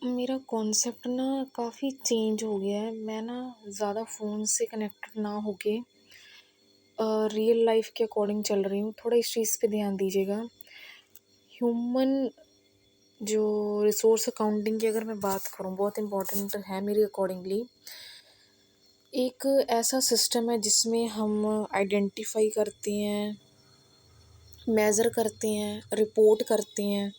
मेरा कॉन्सेप्ट ना काफ़ी चेंज हो गया है। मैं ना ज़्यादा फ़ोन से कनेक्टेड ना होके रियल लाइफ़ के अकॉर्डिंग चल रही हूँ। थोड़ा इस चीज़ पे ध्यान दीजिएगा। ह्यूमन जो रिसोर्स अकाउंटिंग की अगर मैं बात करूँ, बहुत इम्पोर्टेंट है मेरे अकॉर्डिंगली। एक ऐसा सिस्टम है जिसमें हम आइडेंटिफ़ाई करते हैं, मेज़र करते हैं, रिपोर्ट करते हैं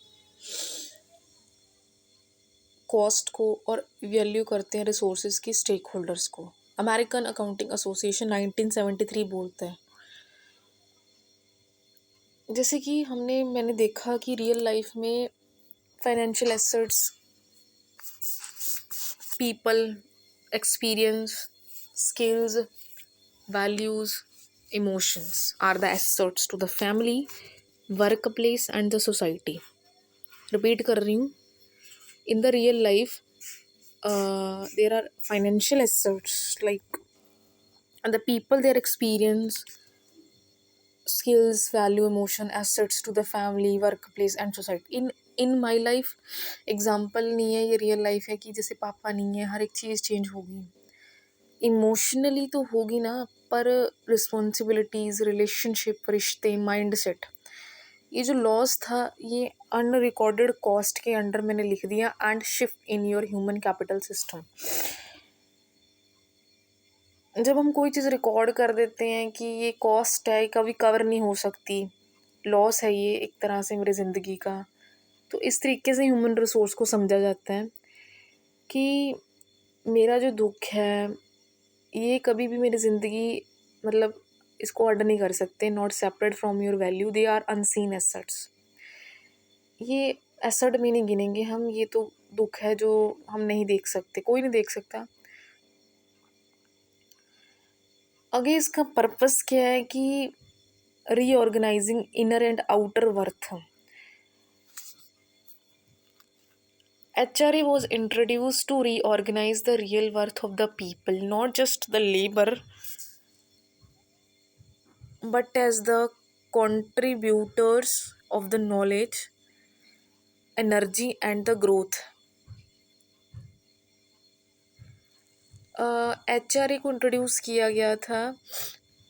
कॉस्ट को और वैल्यू करते हैं रिसोर्सेज की स्टेक होल्डर्स को। अमेरिकन अकाउंटिंग एसोसिएशन 1973 बोलता है। जैसे कि मैंने देखा कि रियल लाइफ में financial assets, people, experience, skills, values, emotions are the assets to the family, workplace and the society. Repeat कर रही हूँ। In the real life there are financial assets like the people, their experience, skills, value, emotion, assets to the family, workplace and society. In my life example नहीं है, ये real life है कि जैसे पापा नहीं है, हर एक चीज़ चेंज होगी। इमोशनली तो होगी ना, पर रिस्पॉन्सिबिलिटीज़, रिलेशनशिप, रिश्ते, माइंड सेट, ये जो लॉस था ये अनरिकॉर्डेड कॉस्ट के अंडर मैंने लिख दिया। And shift in your human capital system. जब हम कोई चीज़ रिकॉर्ड कर देते हैं कि ये कॉस्ट है, कभी कवर नहीं हो सकती, लॉस है ये एक तरह से मेरी ज़िंदगी का, तो इस तरीके से ह्यूमन रिसोर्स को समझा जाता है कि मेरा जो दुख है ये कभी भी मेरी ज़िंदगी, मतलब इसको अड नहीं कर सकते। Not separate from your value, they are unseen assets. ये एसेट में नहीं गिनेंगे हम, ये तो दुख है जो हम नहीं देख सकते, कोई नहीं देख सकता। आगे इसका पर्पस क्या है कि reorganising inner and outer worth. HRA was introduced to reorganize the real worth of the people, not just the labor, but as the contributors of the knowledge, energy and the growth. HRA को introduce किया गया था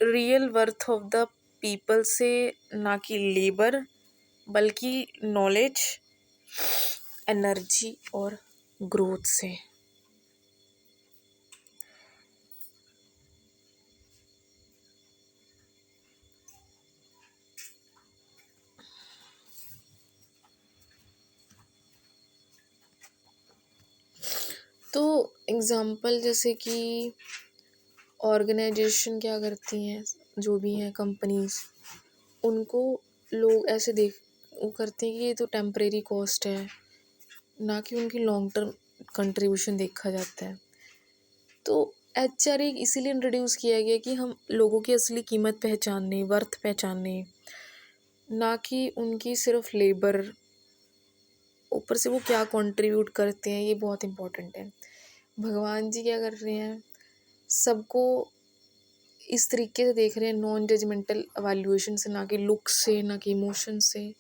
real worth of the people से, ना कि labour, बल्कि knowledge, energy और growth से। तो एग्ज़ाम्पल जैसे कि ऑर्गेनाइजेशन क्या करती हैं, जो भी हैं कंपनीज, उनको लोग ऐसे वो करते हैं कि ये तो टेम्परेरी कॉस्ट है, ना कि उनकी लॉन्ग टर्म कंट्रीब्यूशन देखा जाता है। तो HRA इसीलिए इंट्रोड्यूस किया गया कि हम लोगों की असली कीमत पहचानने, वर्थ पहचानने, ना कि उनकी सिर्फ लेबर, ऊपर से वो क्या कंट्रीब्यूट करते हैं, ये बहुत इम्पोर्टेंट है। भगवान जी क्या कर रहे हैं, सबको इस तरीके से देख रहे हैं, नॉन जजमेंटल एवेल्यूएशन से, ना कि लुक से, ना कि इमोशन से,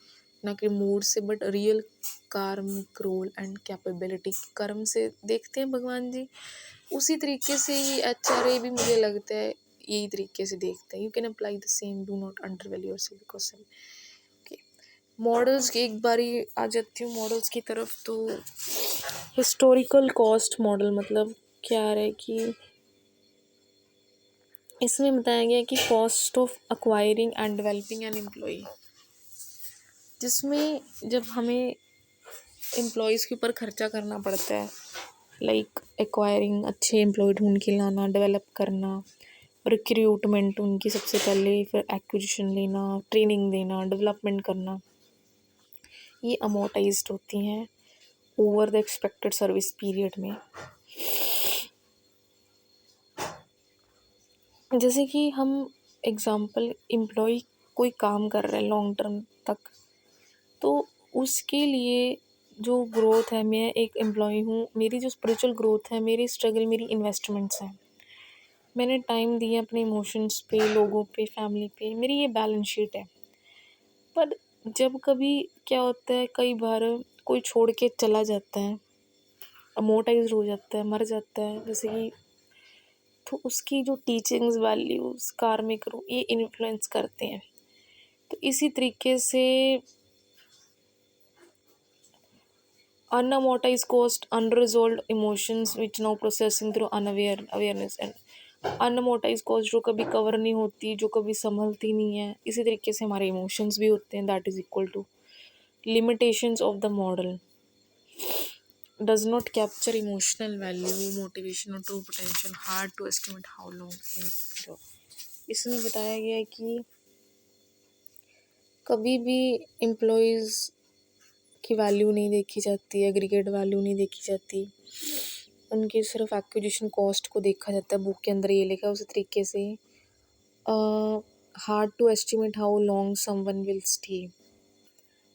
ना कि मूड से, बट रियल कार्मिक रोल एंड कैपेबिलिटी, कर्म से देखते हैं भगवान जी। उसी तरीके से ही HRA भी मुझे लगता है यही तरीके से देखते हैं। You can apply the same, do not under value yourself because okay. Models की एक बारी आ जाती हूँ मॉडल्स की तरफ। तो हिस्टोरिकल कॉस्ट मॉडल मतलब क्या है कि इसमें बताया गया कि cost of acquiring and developing an employ, जिसमें जब हमें एम्प्लॉयज़ के ऊपर खर्चा करना पड़ता है, लाइक एक्वायरिंग, अच्छे एम्प्लॉय ढूंढ के लाना, डेवलप करना, रिक्रूटमेंट उनकी सबसे पहले, फिर एक्विजिशन लेना, ट्रेनिंग देना, डेवलपमेंट करना, ये अमोर्टाइज्ड होती हैं over the expected service period में। जैसे कि हम एग्ज़ाम्पल, एम्प्लॉय कोई काम कर रहा है लॉन्ग टर्म तक, तो उसके लिए जो ग्रोथ है, मैं एक एम्प्लॉय हूँ, मेरी जो स्पिरिचुअल ग्रोथ है, मेरी स्ट्रगल, मेरी इन्वेस्टमेंट्स हैं, मैंने टाइम दिया अपने इमोशंस पे, लोगों पे, फैमिली पे, मेरी ये बैलेंस शीट है। पर जब कभी क्या होता है, कई बार कोई छोड़ के चला जाता है, अमोर्टाइज हो जाता है, मर जाता है जैसे कि, तो उसकी जो टीचिंग्स, वैल्यूज़, कार्मिक रूप ये इन्फ्लुएंस करते हैं। तो इसी तरीके से unamortized cost, unresolved emotions which now processing through awareness and unamortized cost जो कभी कवर नहीं होती, जो कभी संभलती नहीं है, इसी तरीके से हमारे इमोशंस भी होते हैं। That is equal to limitations of the model does not capture emotional value, motivation or true potential, hard to estimate how long in job। इसमें बताया गया है कि कभी भी एम्प्लॉयज़ की वैल्यू नहीं देखी जाती, एग्रीगेट वैल्यू नहीं देखी जाती, उनकी सिर्फ एक्विजिशन कॉस्ट को देखा जाता है। बुक के अंदर ये लिखा है उसी तरीके से hard to estimate how long someone will stay,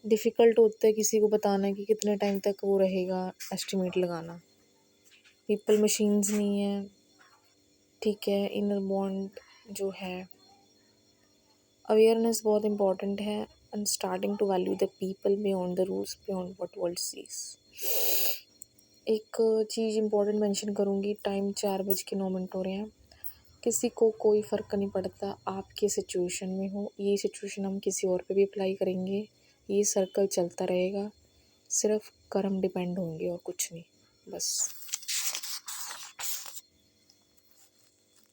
difficult होता है किसी को बताना कि कितने टाइम तक वो रहेगा, एस्टिमेट लगाना। पीपल मशीन्स नहीं है, ठीक है। इनर बॉन्ड जो है, अवेयरनेस बहुत इंपॉर्टेंट है and starting to value the people beyond the rules, beyond what world sees. एक चीज़ इंपॉर्टेंट मेंशन करूँगी, टाइम 4:09 हो रहे हैं। किसी को कोई फ़र्क नहीं पड़ता आप किस सिचुएशन में हो, ये सिचुएशन हम किसी और पे भी अप्लाई करेंगे, ये सर्कल चलता रहेगा, सिर्फ कर्म डिपेंड होंगे और कुछ नहीं, बस।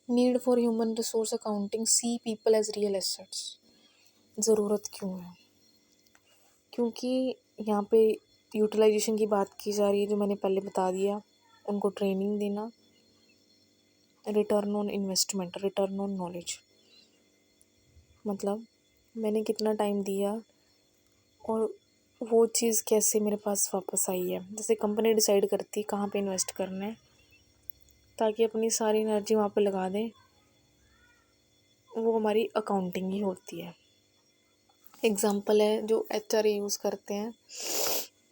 Need for human resource accounting, see people as real assets. ज़रूरत क्यों है? क्योंकि यहाँ पे यूटिलाइजेशन की बात की जा रही है, जो मैंने पहले बता दिया। उनको ट्रेनिंग देना, return on investment, return on knowledge, मतलब मैंने कितना टाइम दिया और वो चीज़ कैसे मेरे पास वापस आई है। जैसे कंपनी डिसाइड करती है कहाँ पे इन्वेस्ट करना है, ताकि अपनी सारी एनर्जी वहाँ पे लगा दें, वो हमारी अकाउंटिंग ही होती है। एग्ज़ाम्पल है जो HRA यूज़ करते हैं,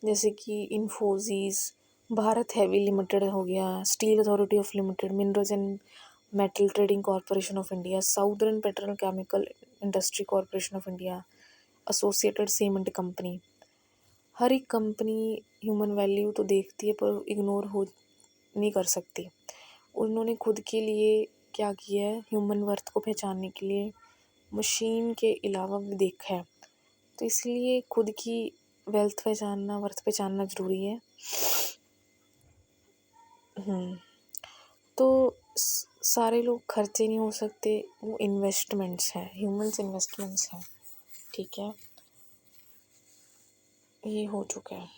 जैसे कि इन्फोसिस, भारत हैवी लिमिटेड हो गया, steel authority of limited, minerals and metal trading corporation of India, southern petrochemical industry corporation of India, associated cement company. हर एक कंपनी ह्यूमन वैल्यू तो देखती है पर इग्नोर हो नहीं कर सकती। उन्होंने खुद के लिए क्या किया है, ह्यूमन वर्थ को पहचानने के लिए मशीन के अलावा भी देखा है। तो इसलिए खुद की वेल्थ पहचानना, वर्थ पहचानना ज़रूरी है। तो सारे लोग खर्चे नहीं हो सकते, वो इन्वेस्टमेंट्स हैं, ह्यूमन्स इन्वेस्टमेंट्स हैं, ठीक है। ये हो चुका है।